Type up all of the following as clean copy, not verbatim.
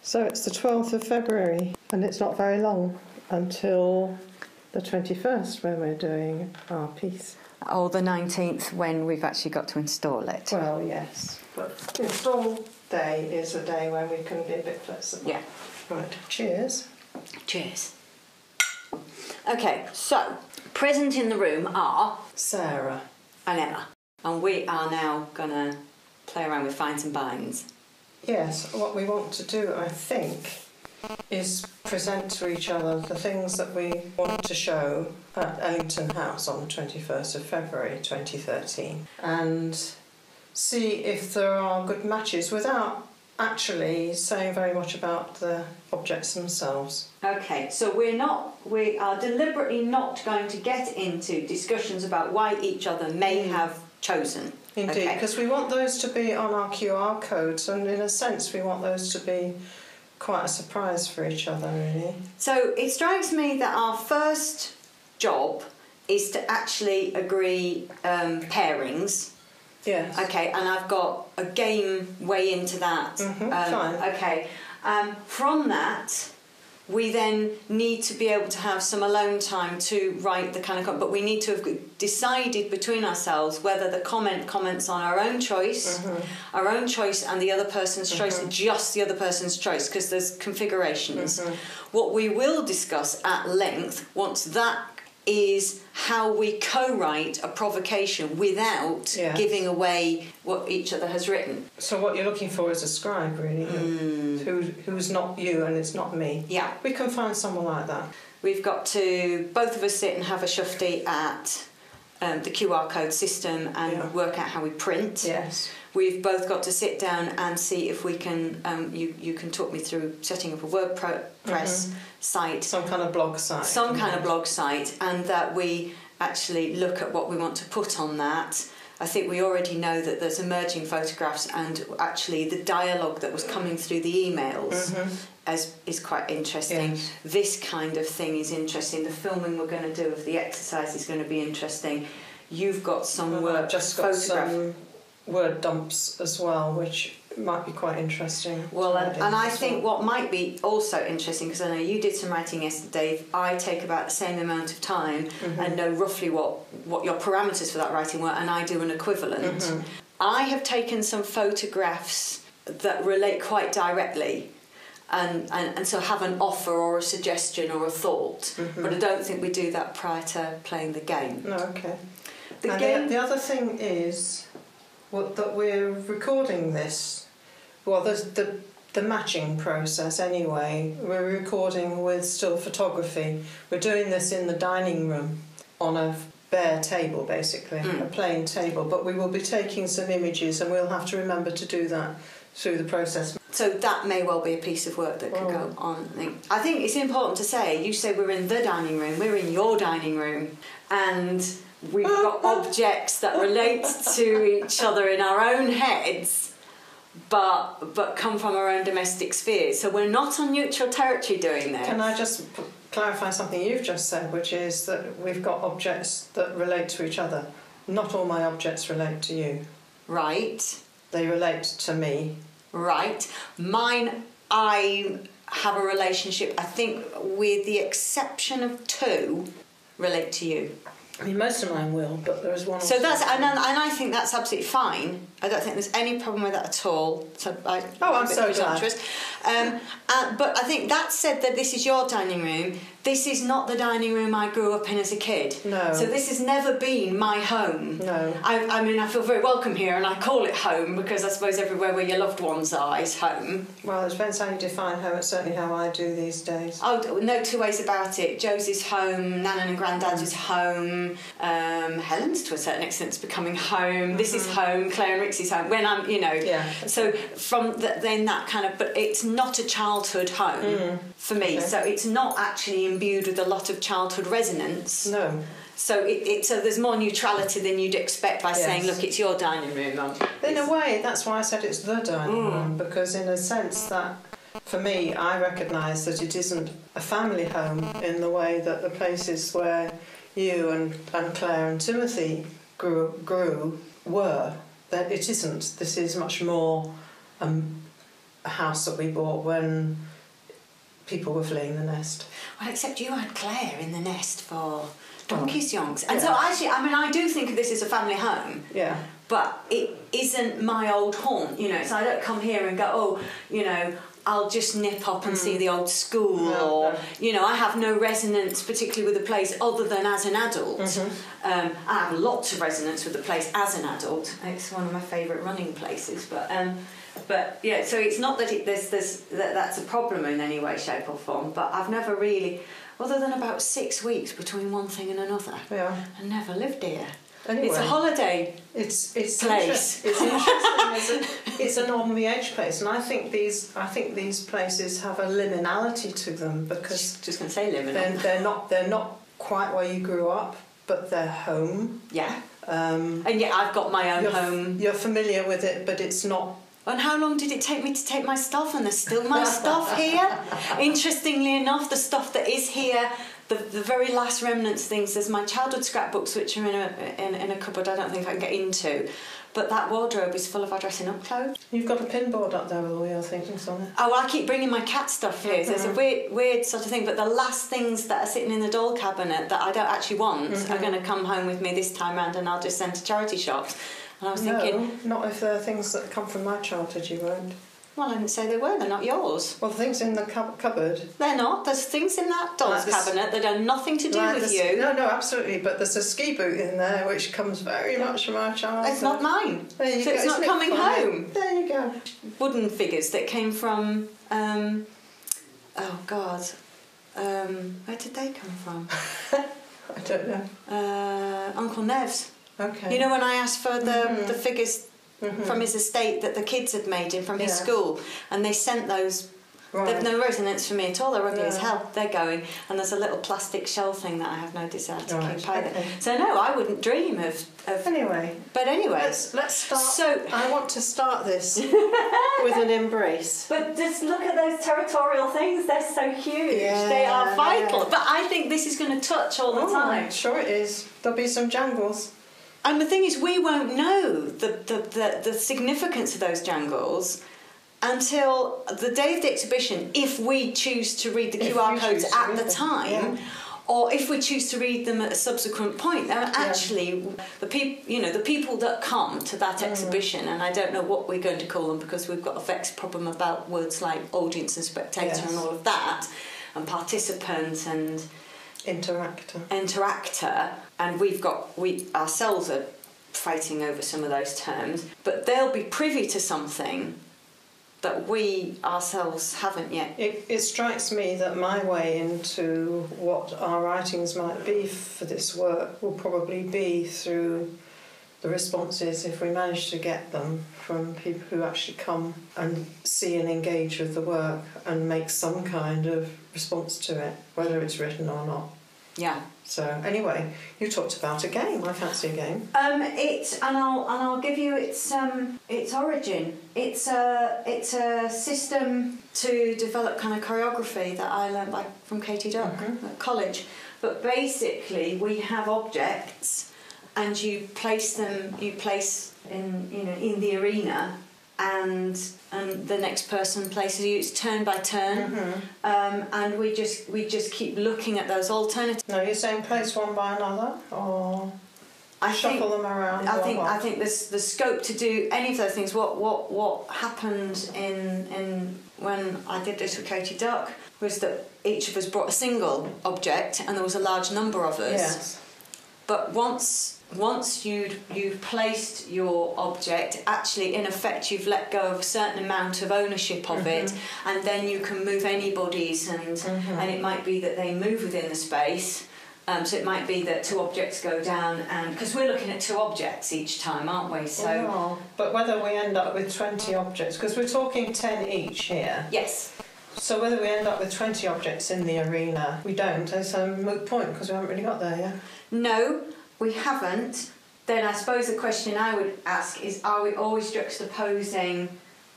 So it's the 12th of February, and it's not very long until the 21st when we're doing our piece. Or the 19th when we've actually got to install it. Well, yes, but install day is a day when we can be a bit flexible. Yeah. Right, cheers. Cheers. Okay, so present in the room are Sarah and Emma, and we are now going to play around with finds and binds. Yes, what we want to do, I think, is present to each other the things that we want to show at Ellington House on the 21st of February 2013 and see if there are good matches without actually saying very much about the objects themselves. Okay, so we are deliberately not going to get into discussions about why each other may have chosen. Indeed, because we want those to be on our QR codes, and in a sense we want those to be quite a surprise for each other, really. So it strikes me that our first job is to actually agree pairings. Yes. Okay, and I've got a game way into that. Fine. Okay, from that, we then need to be able to have some alone time to write the kind of... But we need to have decided between ourselves whether the comments on our own choice and the other person's choice, just the other person's choice, because there's configurations. What we will discuss at length, once that is how we co-write a provocation without giving away what each other has written. So what you're looking for is a scribe, really, who's not you and it's not me. Yeah. We can find someone like that. We've got to, both of us sit and have a shufti at the QR code system and work out how we print. Yes. We've both got to sit down and see if we can, you can talk me through setting up a WordPress site. Some kind of blog site. Some kind of blog site, and that we actually look at what we want to put on that. I think we already know that there's emerging photographs, and actually the dialogue that was coming through the emails is quite interesting. Yes. This kind of thing is interesting. The filming we're going to do of the exercise is going to be interesting. You've got some work, just got some word dumps as well, which might be quite interesting. Well, and I think what might be also interesting, because I know you did some writing yesterday, I take about the same amount of time and know roughly what your parameters for that writing were, and I do an equivalent. I have taken some photographs that relate quite directly and so have an offer or a suggestion or a thought, but I don't think we do that prior to playing the game. No, okay. The other thing is that we're recording this. Well, there's the matching process anyway. We're recording with still photography. We're doing this in the dining room on a bare table, basically, a plain table. But we will be taking some images, and we'll have to remember to do that through the process. So that may well be a piece of work that could go on. I think it's important to say, you say we're in the dining room, we're in your dining room, and we've got objects that relate to each other in our own heads, but come from our own domestic spheres. So we're not on neutral territory doing this. Can I just clarify something you've just said, which is that we've got objects that relate to each other. Not all my objects relate to you. Right. They relate to me. Right. Mine, I have a relationship, I think, with the exception of 2, relate to you. I mean, most of mine will, but there is one. So that's, and I think that's absolutely fine. I don't think there's any problem with that at all. So I'm so glad. But I think that said, that this is your dining room. This is not the dining room I grew up in as a kid. No. So this has never been my home. No. I mean, I feel very welcome here, and I call it home because I suppose everywhere where your loved ones are is home. Well, it depends how you define home. It's certainly how I do these days. Oh, no two ways about it. Joe's is home, Nana and Grandad's is home, Helen's to a certain extent is becoming home, this is home, Claire and Rick's is home. When I'm, so from then that kind of, but it's not a childhood home for me. Okay. So it's not actually imbued with a lot of childhood resonance. No. So so there's more neutrality than you'd expect by saying, look, it's your dining room, Mum. In a way, that's why I said it's the dining room, because in a sense that, for me, I recognise that it isn't a family home in the way that the places where you and Claire and Timothy grew were. That it isn't. This is much more a house that we bought when people were fleeing the nest. Well, except you had Claire in the nest for donkey's yonks. And so actually, I mean, I do think of this as a family home. Yeah. But it isn't my old haunt, you know, so I don't come here and go, oh, you know, I'll just nip up and see the old school, you know, I have no resonance particularly with the place other than as an adult. I have lots of resonance with the place as an adult. It's one of my favourite running places, but yeah, so it's not that that's a problem in any way, shape or form, but I've never really, other than about 6 weeks between one thing and another, I never lived here. Anyway, it's a holiday. It's place. It's interesting. It's an on the edge place, and I think these places have a liminality to them because just going to say liminal. They're not quite where you grew up, but they're home. Yeah. And yet I've got my own home. You're familiar with it, but it's not. And how long did it take me to take my stuff? And there's still my stuff here. Interestingly enough, the stuff that is here. The very last remnants things, there's my childhood scrapbooks which are in a cupboard I don't think I can get into, but that wardrobe is full of our dressing up clothes. You've got a pin board up there with all your things on it. Oh, well, I keep bringing my cat stuff here, so it's a weird sort of thing, but the last things that are sitting in the doll cabinet that I don't actually want are going to come home with me this time round and I'll just send to charity shops. And I was thinking... No, not if they're things that come from my childhood, you won't. Well, I didn't say they were. They're not yours. Well, the things in the cupboard... They're not. There's things in that doll's cabinet that have nothing to do with you. No, absolutely. But there's a ski boot in there which comes very much from our childhood. It's not mine. There you go. It's not coming home. There you go. Wooden figures that came from... oh, God. Where did they come from? I don't know. Uncle Nev's. Okay. You know when I asked for the figures... from his estate that the kids had made him from his school, and they sent those. They've no resonance for me at all. They're ugly as hell. They're going, and there's a little plastic shell thing that I have no desire to keep either. So no, I wouldn't dream of. Anyway, but anyway, let's start. So I want to start this with an embrace. But just look at those territorial things. They're so huge. Yeah, they are vital. Yeah. But I think this is going to touch all the time. Sure, it is. There'll be some jangles. And the thing is, we won't know the significance of those jangles until the day of the exhibition, if we choose to read the QR codes at the time, or if we choose to read them at a subsequent point. They're actually the people that come to that exhibition, and I don't know what we're going to call them because we've got a vexed problem about words like audience and spectator and all of that, and participant and interactor, and we ourselves are fighting over some of those terms, but they'll be privy to something that we ourselves haven't yet. It strikes me that my way into what our writings might be for this work will probably be through the responses, if we manage to get them, from people who actually come and see and engage with the work and make some kind of response to it, whether it's written or not. Yeah. So anyway, you talked about a game. I fancy a game. I'll give you its origin. It's a system to develop kind of choreography that I learned from Katie Duck at college. But basically, we have objects, and you place them. You place in the arena. And the next person places you. It's turn by turn, and we just keep looking at those alternatives. No, you're saying place one by another, or shuffle them around. I think there's the scope to do any of those things. What happened in when I did this with Katie Duck was that each of us brought a single object, and there was a large number of us. Yes. But once you've placed your object, actually in effect you've let go of a certain amount of ownership of it, and then you can move anybody's, and it might be that they move within the space. So it might be that two objects go down, and because we're looking at two objects each time, aren't we? So, but whether we end up with 20 objects, because we're talking 10 each here. Yes. So whether we end up with 20 objects in the arena, we don't. It's a moot point because we haven't really got there yet. No, we haven't. Then I suppose the question I would ask is, are we always juxtaposing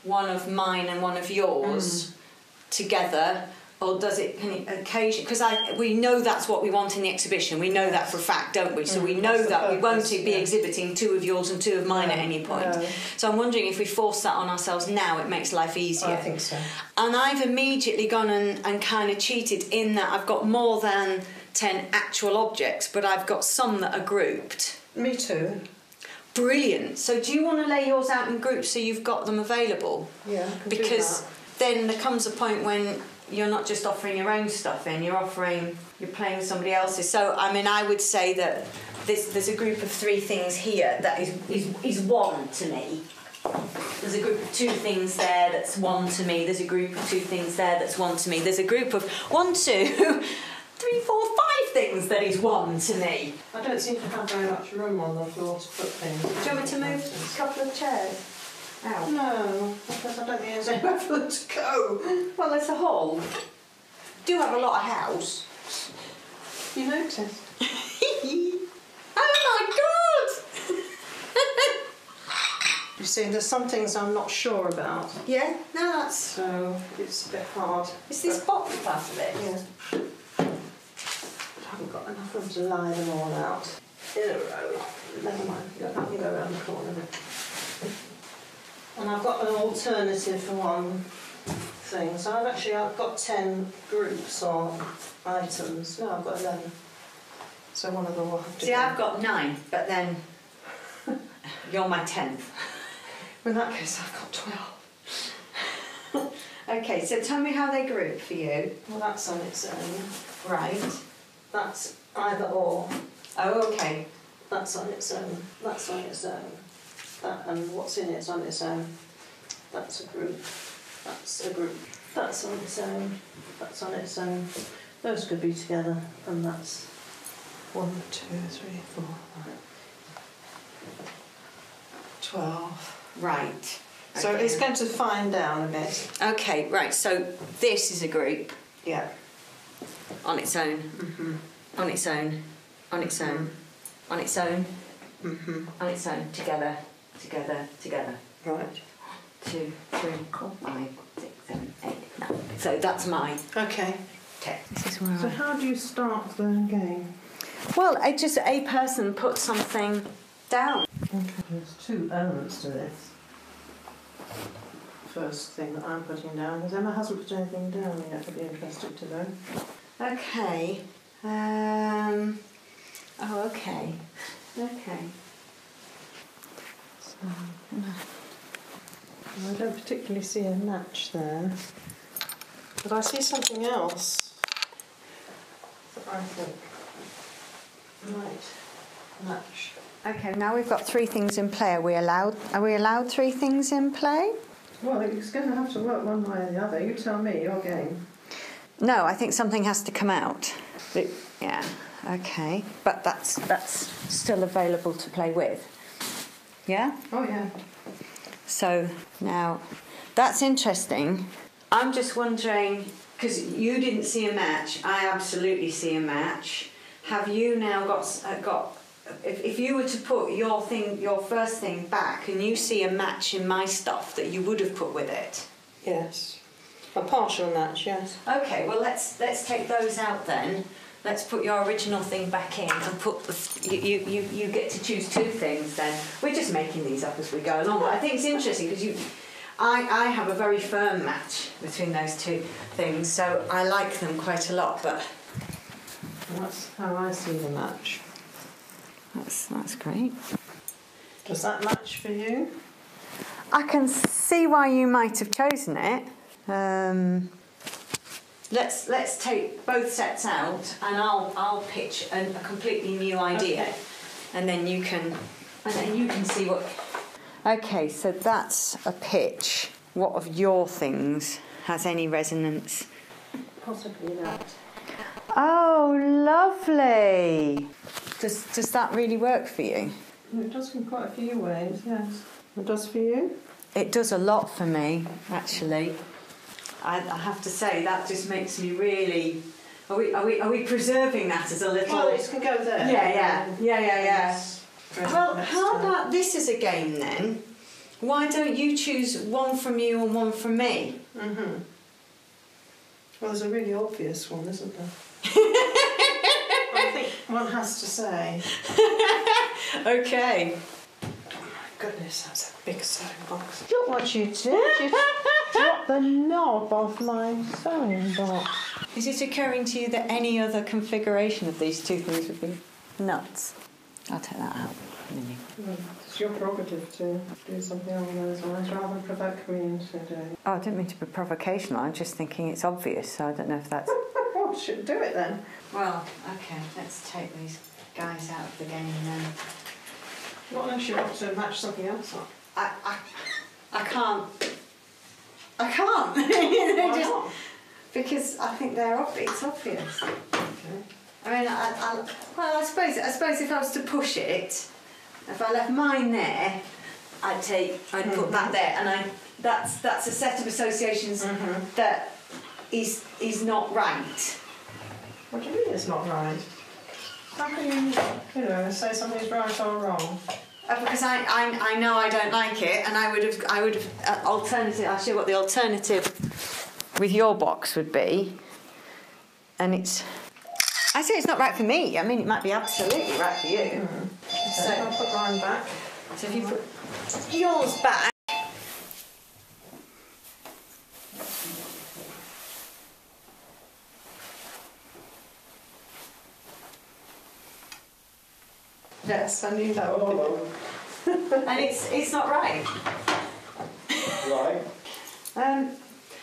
one of mine and one of yours together, Or does it occasionally? Because we know that's what we want in the exhibition. We know that for a fact, don't we? So we know that we won't be exhibiting 2 of yours and 2 of mine at any point. No. So I'm wondering if we force that on ourselves now, it makes life easier. I think so. And I've immediately gone and kind of cheated in that I've got more than 10 actual objects, but I've got some that are grouped. Me too. Brilliant. So do you want to lay yours out in groups so you've got them available? Yeah, I can because do that. Then there comes a point when you're not just offering your own stuff in, you're playing with somebody else's. So, I mean, I would say that there's a group of 3 things here that is 1 to me. There's a group of 2 things there that's 1 to me. There's a group of 2 things there that's 1 to me. There's a group of 1, 2, 3, 4, 5 things that is 1 to me. I don't seem to have very much room on the floor to put things. Do you want me to move a couple of chairs? Out? No, because I don't think there's anywhere for them to go. Well, there's a hall. Do have a lot of house. You noticed? Oh my God! You see, there's some things I'm not sure about. Yeah, no, that's... So it's a bit hard. Is this box part of it? Yeah. I haven't got enough room to lie them all out in a row. Never mind, I can go around the corner. And I've got an alternative for one thing. So I've got 10 groups or items. No, I've got 11. So one of them will have to See, go. I've got 9, but then you're my 10th. In that case, I've got 12. Okay, so tell me how they group for you. Well, that's on its own. Right. That's either or. Oh, okay. That's on its own. That's on its own. That and what's in it's on its own. That's a group. That's a group. That's on its own. That's on its own. Those could be together, and that's 1, 2, 3, 4, 5, 12. Right. So Okay. it's going to fine down a bit. Okay, right, so this is a group. Yeah. On its own. Mm-hmm. On its own. On its own. On its own. Mm-hmm. On its own. Together. Together. Together. Right. 2, 3, 4, 5, 6, 7, 8, 9. So that's mine. Okay. Okay. This is where So how do you start the game? Well, just a person puts something down. Okay. There's 2 elements to this. First thing that I'm putting down, because Emma hasn't put anything down yet. I'd be interested to know. Okay. Oh, okay. Okay. So, I don't particularly see a match there, but I see something else that I think might match. Okay, now we've got 3 things in play. Are we allowed 3 things in play? Well, it's going to have to work one way or the other. You tell me, your game. No, I think something has to come out. Yeah, okay. But that's still available to play with. Yeah? Oh, yeah. So now, that's interesting. I'm just wondering, because you didn't see a match, I absolutely see a match. Have you now got if you were to put your first thing back, and you see a match in my stuff that you would have put with it? Yes. A partial match, yes. Okay, well let's take those out then. Let's put your original thing back in and put you get to choose 2 things then. We're just making these up as we go along, but I think it's interesting because I have a very firm match between those 2 things, so I like them quite a lot. But that's how I see the match. That's great. Does that match for you? I can see why you might have chosen it. Let's take both sets out, and I'll pitch a completely new idea, okay. and then you can see what. Okay, so that's a pitch. What of your things has any resonance? Possibly that. Oh, lovely. Does that really work for you? It does in quite a few ways, yes. It does for you? It does a lot for me, actually. I have to say that just makes me really. Are we preserving that as a little? Well, it can go there. Yeah. Well, how about this as a game then? Why don't you choose one from you and one from me? Mm-hmm. Well, there's a really obvious one, isn't there? I think one has to say. Okay. Goodness, that's a big sewing box. Look what you did. You dropped the knob off my sewing box. Is it occurring to you that any other configuration of these two things would be nuts? I'll take that out. It's your prerogative to do something along those lines rather than provoke me into doing. Oh, I didn't mean to be provocational. I'm just thinking it's obvious, so I don't know if that's... Well, should do it then. Well, okay, let's take these guys out of the game then. Not unless you want to match something else up. I can't. I can't. Why not? Because I think it's obvious. Okay. I mean, I suppose if I was to push it, if I left mine there, I'd put that there, and that's a set of associations that is not right. What do you mean it's not right? How can you say something's right or wrong? Because I know I don't like it, and I would have alternative. I'll show you what the alternative with your box would be, and it's. I say it's not right for me. I mean, it might be absolutely right for you. Okay, so I'll put mine back. So if you put yours back. Yes, I knew that all along. And it's not right. Right.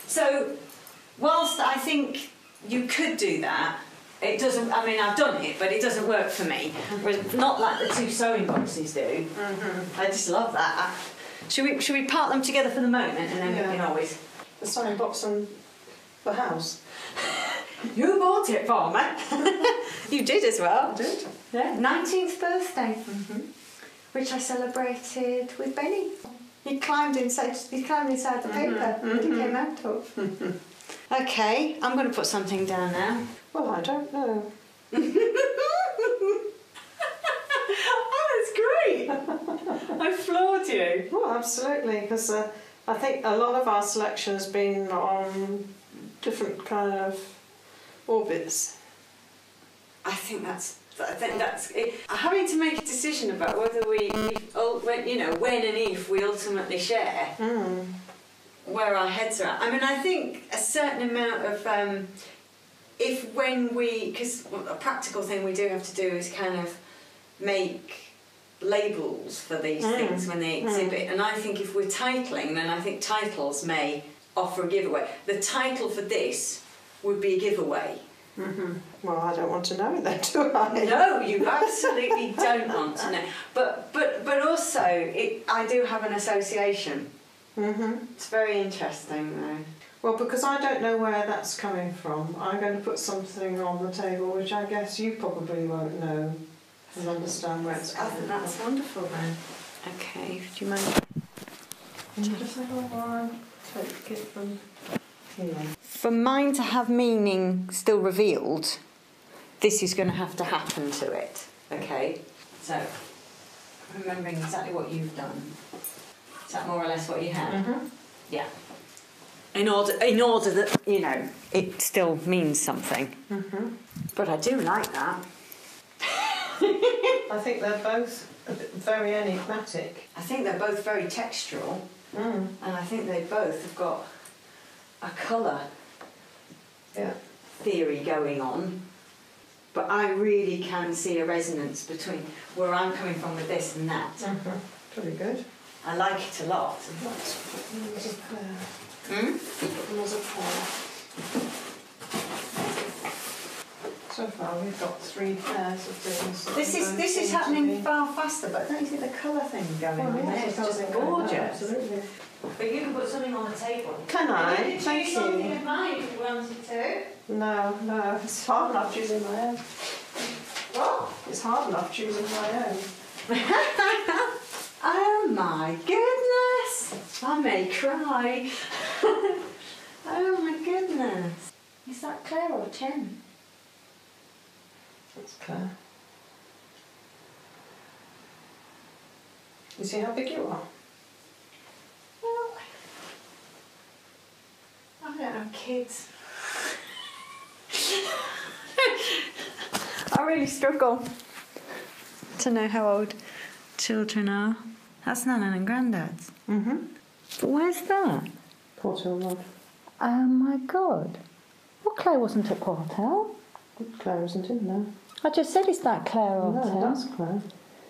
So, whilst I think you could do that, it doesn't. I mean, I've done it, but it doesn't work for me. Not like the two sewing boxes do. I just love that. Should we part them together for the moment, and then we can always. The sewing box and the house. You bought it for me. You did as well. I did. Yeah. 19th birthday, which I celebrated with Benny. He climbed inside the paper that he came out of. Okay, I'm going to put something down now. Well, I don't know. Oh, that's great! I floored you. Well, absolutely, because I think a lot of our selection has been on different kind of orbits. I think that's it. Having to make a decision about whether when and if we ultimately share where our heads are at. I mean, I think a certain amount of because a practical thing we do have to do is kind of make labels for these things when they exhibit, and I think if we're titling, then I think titles may offer a giveaway. The title for this would be a giveaway. Well, I don't want to know then, do I? No, you absolutely don't want to know. But also, I do have an association. It's very interesting, though. Well, because I don't know where that's coming from, I'm going to put something on the table which I guess you probably won't know and understand where it's coming from. That's wonderful, then. Okay, do you mind? Just hang on, take it from here. For mine to have meaning still revealed, this is going to have to happen to it. Okay? So, remembering exactly what you've done. Is that more or less what you had? Yeah. In order that, it still means something. But I do like that. I think they're both very enigmatic. I think they're both very textural. And I think they both have got a colour theory going on. But I really can see a resonance between where I'm coming from with this and that. Pretty good. I like it a lot. So far we've got 3 pairs of things. This is happening far faster, but don't you think the colour thing going on there is just gorgeous? Absolutely. But you can put something on the table. Can I? You can Thank choose you. something of mine if you wanted to. No, it's hard enough choosing my own. What? It's hard enough choosing my own. Oh my goodness! I may cry. Oh my goodness. Is that Claire or Tim? That's Claire. You see how big you are? Well, I don't have kids. really struggle to know how old children are. That's Nana and Grandad's. Mm-hmm. But where's that? Portal Lodge. Oh my God. Well, Claire wasn't at Portel. Claire isn't in there. I just said it's that Claire Hotel. No, that's Claire.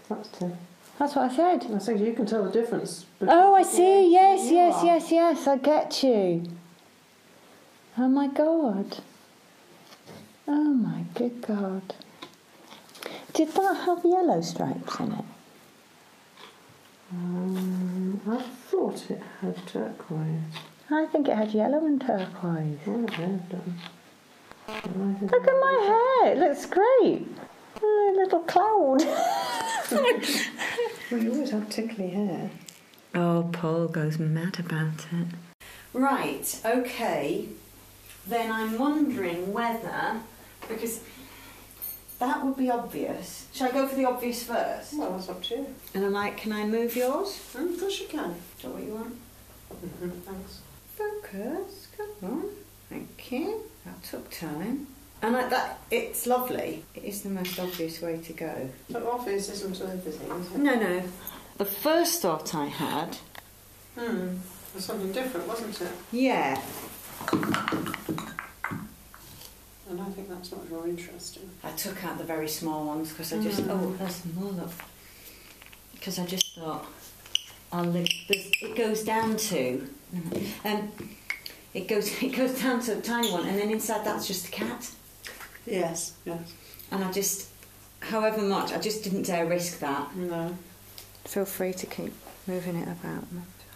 That's Tim. That's what I said. I think you can tell the difference. Oh, I see. Yes. I get you. Oh my God. Oh my good God. Did that have yellow stripes in it? I thought it had turquoise. I think it had yellow and turquoise. Oh, it had done. Look at my hair. It looks great. Oh, a little cloud. Well, you always have tickly hair. Oh, Paul goes mad about it. Right, okay. Then I'm wondering whether, because that would be obvious. Shall I go for the obvious first? Well, that's up to you. And I'm like, can I move yours? Of course you can. Is that what you want? Mm-hmm. Thanks. Focus, come on. Thank you. That took time. And it's lovely. It is the most obvious way to go. So obvious isn't everything, is it? No. The first thought I had... It was something different, wasn't it? Yeah. And I think that's much more interesting. I took out the very small ones because I just... Oh, there's more, look. Because I just thought... it goes down to... It goes down to a tiny one, and then inside that's just a cat. Yes. And I just, however much, I just didn't dare risk that. No. Feel free to keep moving it about.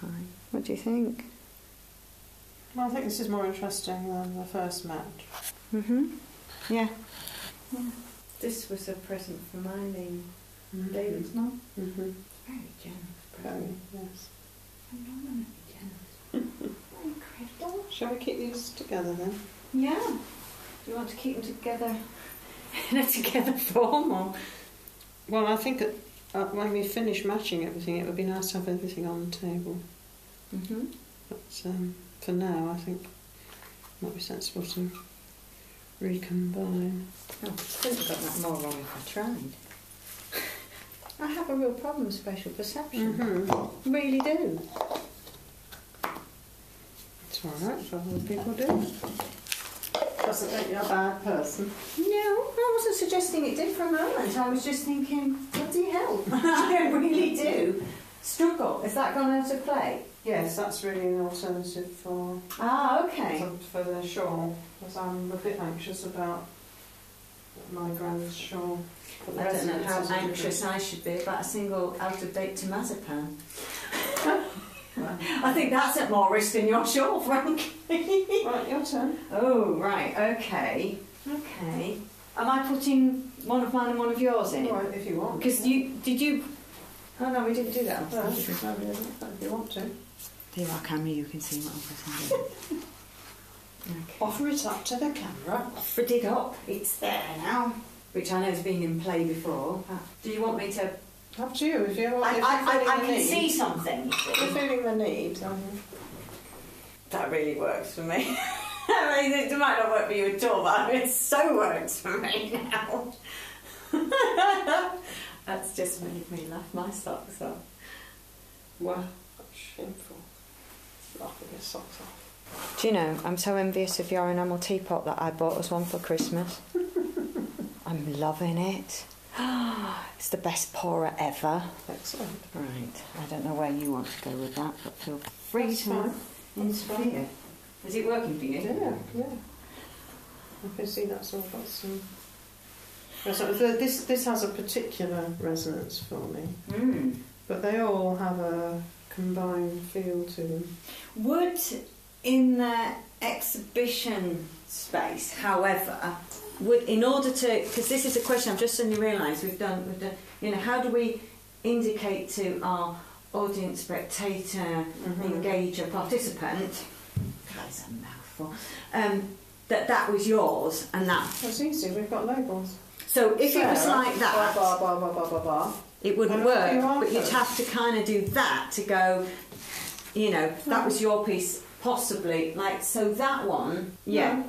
Fine. What do you think? Well, I think this is more interesting than the first match. Yeah. This was a present from Eileen. David's not. Very generous. Very, yes. Phenomenally generous. Incredible. Shall we keep these together then? Yeah. Do you want to keep them together in a together form? Or? Well, I think when we finish matching everything, it would be nice to have everything on the table. But for now, I think it might be sensible to recombine. Oh, I couldn't have got that more wrong if I tried. I have a real problem with spatial perception. Really do. It's alright, for other people do. Doesn't make you a bad person. No, I wasn't suggesting it did for a moment. I was just thinking, bloody hell. I really do struggle. Has that gone out of play? Yes, that's really an alternative for... Ah, okay. For the shawl, because I'm a bit anxious about my grand's shawl. I don't know how anxious I should be about a single out-of-date tomatopan. I think that's at more risk than your shawl, frankly. Right, your turn. Oh, right, okay. Am I putting one of mine and one of yours in? Well, if you want. Because did you... Oh, no, we didn't do that. No, if you want to. Here, our camera, you can see what I'm putting in. Okay. Offer it up to the camera. Offered it up. It's there now. Which I know has been in play before. Do you want me to... Up to you. If you're I can see something. If you're feeling the need. That really works for me. I mean, it might not work for you at all, but it so works for me now. That's just made me laugh my socks off. Wow, that's shameful. Laughing your socks off. Do you know, I'm so envious of your enamel teapot that I bought as one for Christmas. I'm loving it. It's the best pourer ever. Excellent. Right, I don't know where you want to go with that, but feel free to interfere. Is it working for you? Yeah. I can see that's all got some... This has a particular resonance for me. But they all have a combined feel to them. Would, in the exhibition space, however... in order to, because this is a question I've just suddenly realised we've done, you know, how do we indicate to our audience, spectator, engager, participant, that's a mouthful, that was yours and that... That's easy, we've got labels. So if it was like that, it wouldn't work, but you'd have to kind of do that to go, you know, that was your piece, possibly, like, so that one, yeah.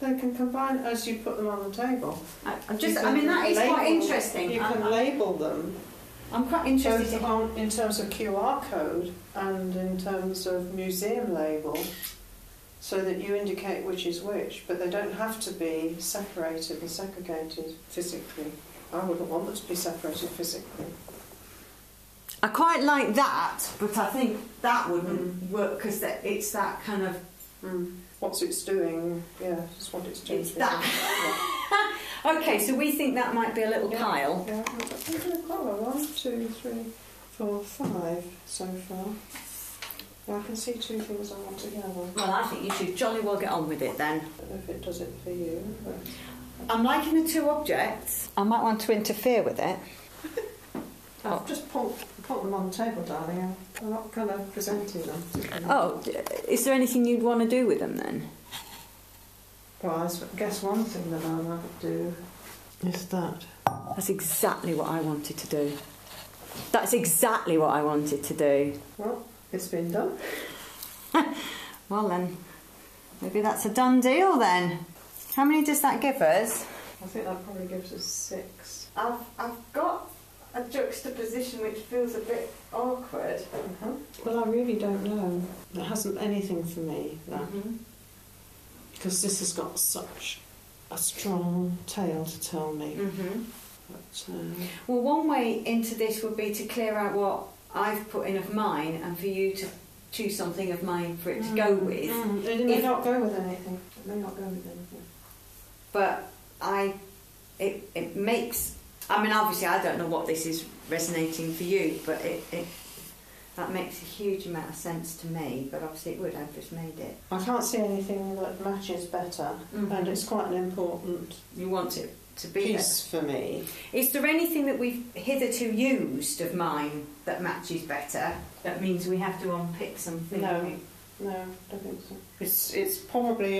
They can combine as you put them on the table. I mean, that is quite interesting. You can label them. I'm quite interested in terms of QR code and in terms of museum label, so that you indicate which is which, but they don't have to be separated and segregated physically. I wouldn't want them to be separated physically. I quite like that, but I think that wouldn't work because it's that kind of... What's it's doing? Yeah, just what it's doing. It's that. Okay, so we think that might be a little pile. Yeah, I think we've got 1, 2, 3, 4, 5 so far. Well, I can see 2 things I want together. Well, I think you should jolly well get on with it then. I don't know if it does it for you, but... I'm liking the 2 objects. I might want to interfere with it. I've just put them on the table, darling. I'm not kind of presenting them. Oh, is there anything you'd want to do with them then? Well, I guess one thing that I might do is that. That's exactly what I wanted to do. That's exactly what I wanted to do. Well, it's been done. Well then, maybe that's a done deal then. How many does that give us? I think that probably gives us 6. I've got a juxtaposition which feels a bit awkward. Well, I really don't know. It hasn't anything for me, that. Because this has got such a strong tale to tell me. But, well, one way into this would be to clear out what I've put in of mine and for you to choose something of mine for it to go with. It may not go with anything. It may not go with anything. But it makes... I mean, obviously, I don't know what this is resonating for you, but that makes a huge amount of sense to me. But obviously, it would. I've just made it. I can't see anything that matches better, and it's quite an important. You want it to be piece for me. Is there anything that we've hitherto used of mine that matches better? That means we have to unpick something. No, I don't think so. It's probably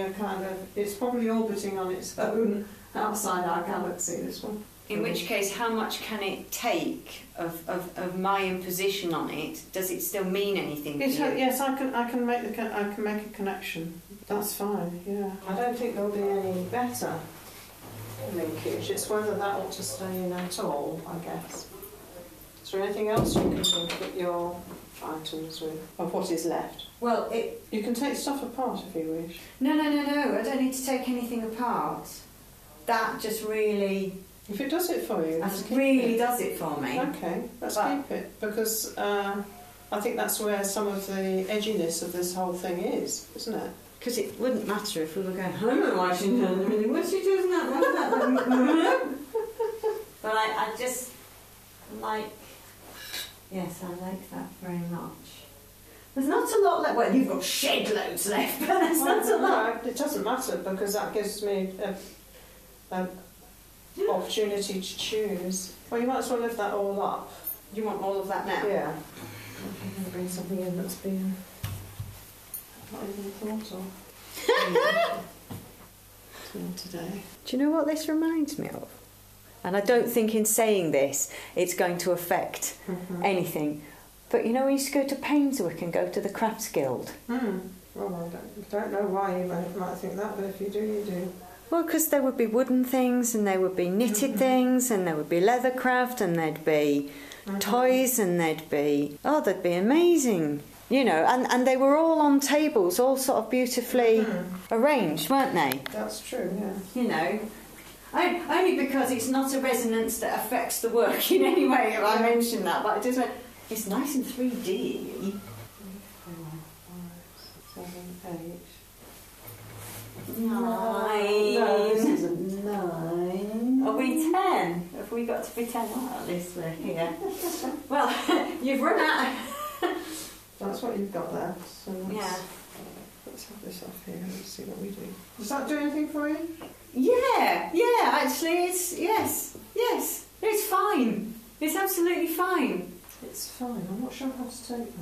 it's probably orbiting on its own outside our galaxy. This one. In which case, how much can it take of my imposition on it? Does it still mean anything to you? Yes, I can make a connection. That's fine. Yeah, I don't think there'll be any better linkage. It's whether that ought to stay in at all, I guess. Is there anything else you can link at your items with, of what is left? Well, you can take stuff apart if you wish. No. I don't need to take anything apart. That just really... If it does it for you, that really does it for me. Okay, let's keep it, because I think that's where some of the edginess of this whole thing is, isn't it? Because it wouldn't matter if we were going, hello Washington, really, what's she doing that? But I just like, yes, I like that very much. There's not a lot left. Well, you've got shed loads left, but there's not a lot. It doesn't matter, because that gives me an opportunity to choose. Well, you might as well lift that all up. You want all of that now? Yeah. I'm going to bring something in that's been not even thought of today. Do you know what this reminds me of? And I don't think in saying this it's going to affect anything. But you know, we used to go to Painswick and go to the Crafts Guild. Well, I don't know why you might think that, but if you do, you do. Well, because there would be wooden things, and there would be knitted things, and there would be leather craft, and there'd be toys, and there'd be amazing, you know, and they were all on tables, all sort of beautifully arranged, weren't they? That's true, yeah. You know, only because it's not a resonance that affects the work in any way if I mention that, but I just went, it's nice in 3D. 3, 4, 5, 7, 8. 9. No, this isn't 9. Are we 10? Have we got to be 10? Oh, at least we're here. Well, you've run out. That's what you've got there. So let's have this off here and see what we do. Does that do anything for you? Yeah, actually, yes, it's fine. It's absolutely fine. It's fine. I'm not sure how to take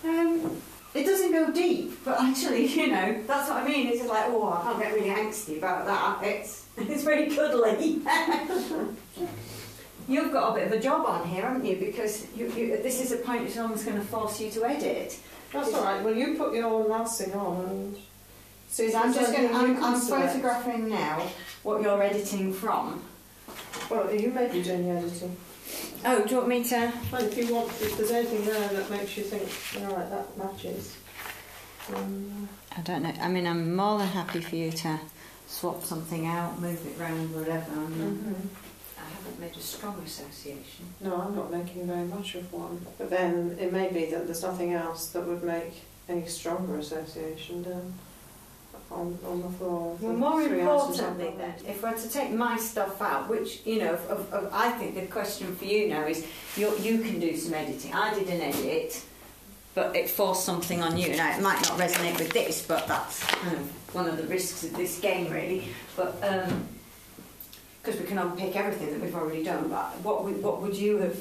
that. It doesn't go deep, but actually, you know, that's what I mean. It's just like, oh, I can't get really angsty about that. It's very cuddly. You've got a bit of a job on here, haven't you? Because this is a point that's almost going to force you to edit. That's all right. Well, you put your last thing on, and See, So I'm photographing now what you're editing from. Well, you may be doing the editing. Oh, do you want me to? Well, if there's anything there that makes you think, right, that matches. I don't know. I mean, I'm more than happy for you to swap something out, move it round, whatever. I mean, I haven't made a strong association. No, I'm not making very much of one. But then it may be that there's nothing else that would make any stronger association down on the floor. Well, more importantly then, if we're to take my stuff out, which, you know, I think the question for you now is, you can do some editing. I did an edit, but it forced something on you. Now, it might not resonate with this, but that's one of the risks of this game, really. But because we can unpick everything that we've already done, but what would you have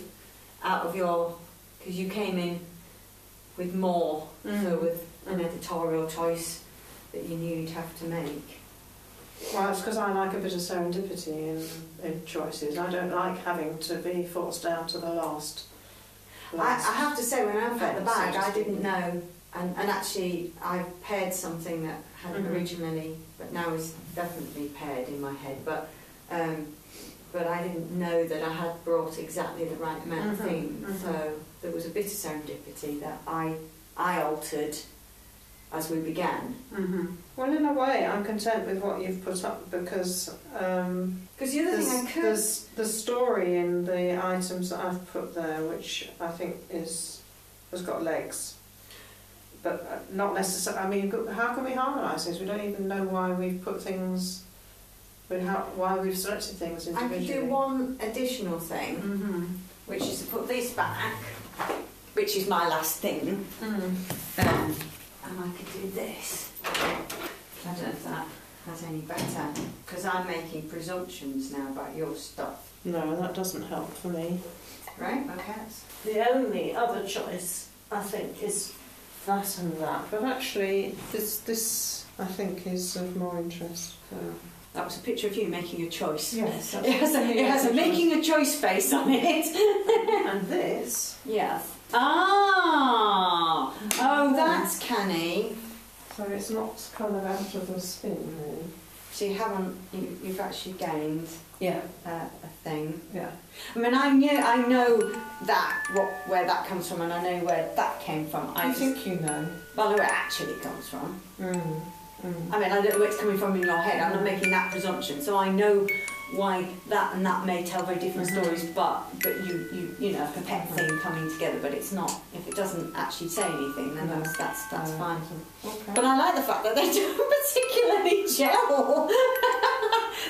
out of your... Because you came in with more, so with an editorial choice that you knew you'd have to make. Well, it's because I like a bit of serendipity in choices. I don't like having to be forced down to the last. I have to say, when I unpacked the bag, I didn't know, and actually I paired something that hadn't originally, but now is definitely paired in my head. But I didn't know that I had brought exactly the right amount of things. So there was a bit of serendipity that I altered as we began. Well, in a way, I'm content with what you've put up because the other thing I could... there's the story in the items that I've put there, which I think has got legs, but not necessarily. I mean, how can we harmonise this? We don't even know why we've put things. Why we've selected things individually. I could do one additional thing, which is to put this back, which is my last thing. And I could do this. I don't know if that has any better, because I'm making presumptions now about your stuff. No, that doesn't help for me. Right, okay. The only other choice, I think, is that and that. But actually, this I think, is of more interest. So. That was a picture of you making a choice. Yes. It has a making a choice face on it. And this... Yes. Ah! Oh, that's canny. So it's not kind of out of the spin, really. So you've actually gained a thing. Yeah. I mean, I know that, where that comes from, and I know where that came from. I think you know. Well, where it actually comes from. I mean, I don't know where it's coming from in your head. I'm not making that presumption. So I know why that and that may tell very different stories, but you know, a pet thing coming together, but it's not. If it doesn't actually say anything, then that's fine. Okay. But I like the fact that they don't particularly gel.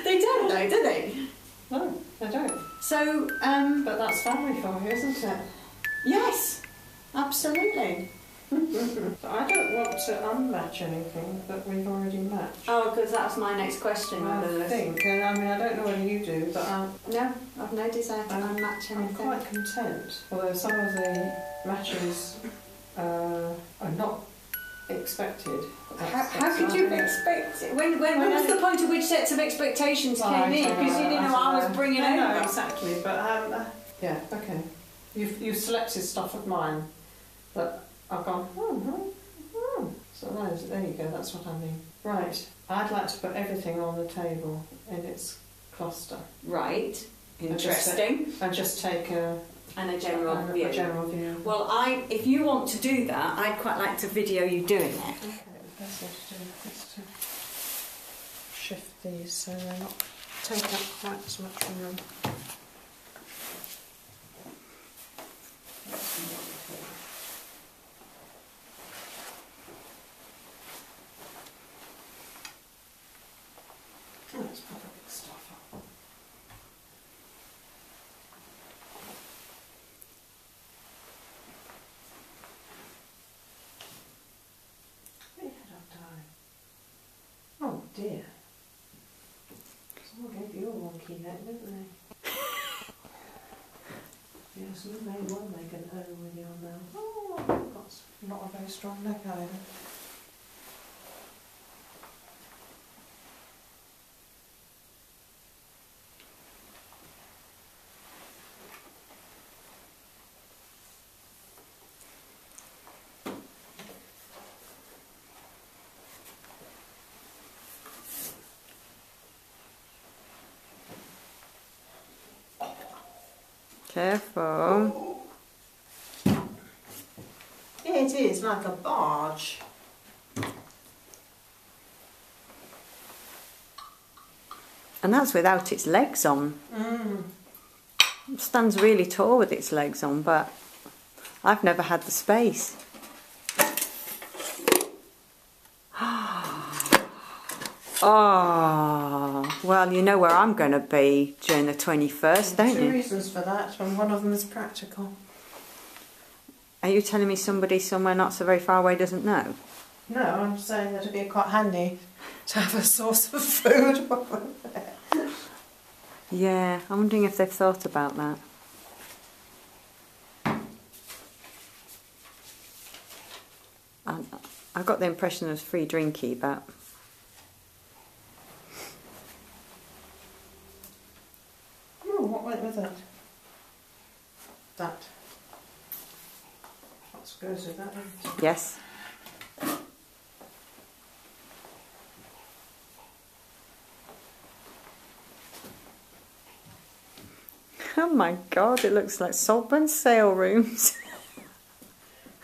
They don't, though, do they? No, they don't. So, but that's family for you, isn't it? Yes, absolutely. But I don't want to unmatch anything that we've already matched. Oh, because that's my next question. I think, and I mean, I don't know whether you do, but no, I've no desire to unmatch anything. I'm quite content. Although some of the matches are not expected. How could you expect it? When was the point at which sets of expectations came in? Because you didn't know what I was bringing over. No, exactly. But yeah, okay. You've selected stuff of mine that I've gone, So there you go, that's what I mean. Right, I'd like to put everything on the table in its cluster. Right, interesting. And just take a general view. A general view. Well, if you want to do that, I'd quite like to video you doing it. Okay, the first thing to do is to shift these so they're not taking up quite as much room. Let's put the big stuff up. We had our time. Oh dear. Someone gave you a wonky neck, didn't they? Yes, you may well make an O with your mouth. Oh, I've got not a very strong neck either. Careful. It is like a barge. And that's without its legs on. It stands really tall with its legs on, but I've never had the space. Oh, well, you know where I'm going to be during the 21st, don't you? Two reasons for that, and one of them is practical. Are you telling me somebody somewhere not so very far away doesn't know? No, I'm saying that it'd be quite handy to have a source of food. Yeah, I'm wondering if they've thought about that. I got the impression there was free drinky, but... Oh, what went with it? That. That goes with that, doesn't it? Yes. Oh my God, it looks like Saltburn sale rooms.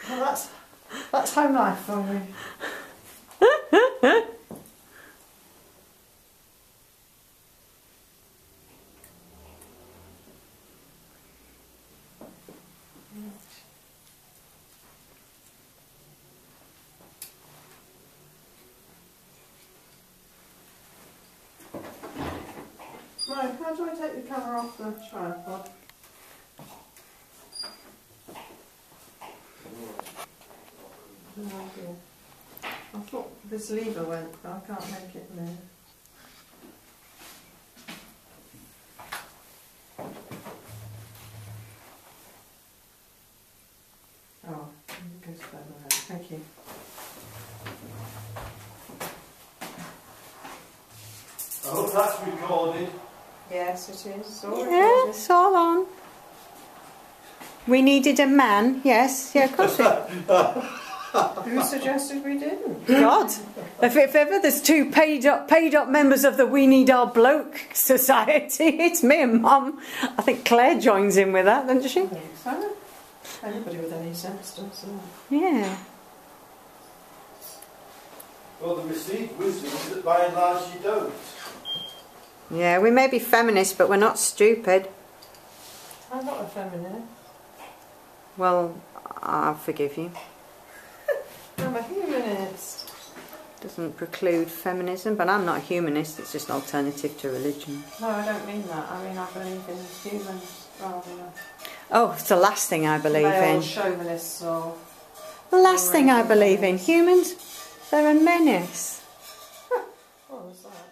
Well, that's home life for me. Right, how do I take the camera off the tripod? No idea. I thought this lever went, but I can't make it move. Oh, it goes further around. Thank you. I hope that's recorded. Yes, it is. It's all Yeah, recorded. it's all on. We needed a man, yes, yeah, of course we... Who suggested we didn't? God, if ever there's two paid up members of the We Need Our Bloke Society, it's me and Mum. I think Claire joins in with that, doesn't she? I think so. Anybody with any sense does that. Yeah. Well, the received wisdom is that by and large you don't. Yeah, we may be feminists, but we're not stupid. I'm not a feminist. Well, I'll forgive you. I'm a humanist. Doesn't preclude feminism, but I'm not a humanist, it's just an alternative to religion. No, I don't mean that. I mean I believe in humans rather than Oh, it's the last thing I believe male in. chauvinists or... The last thing I believe in. Humans, they're a menace. What was that?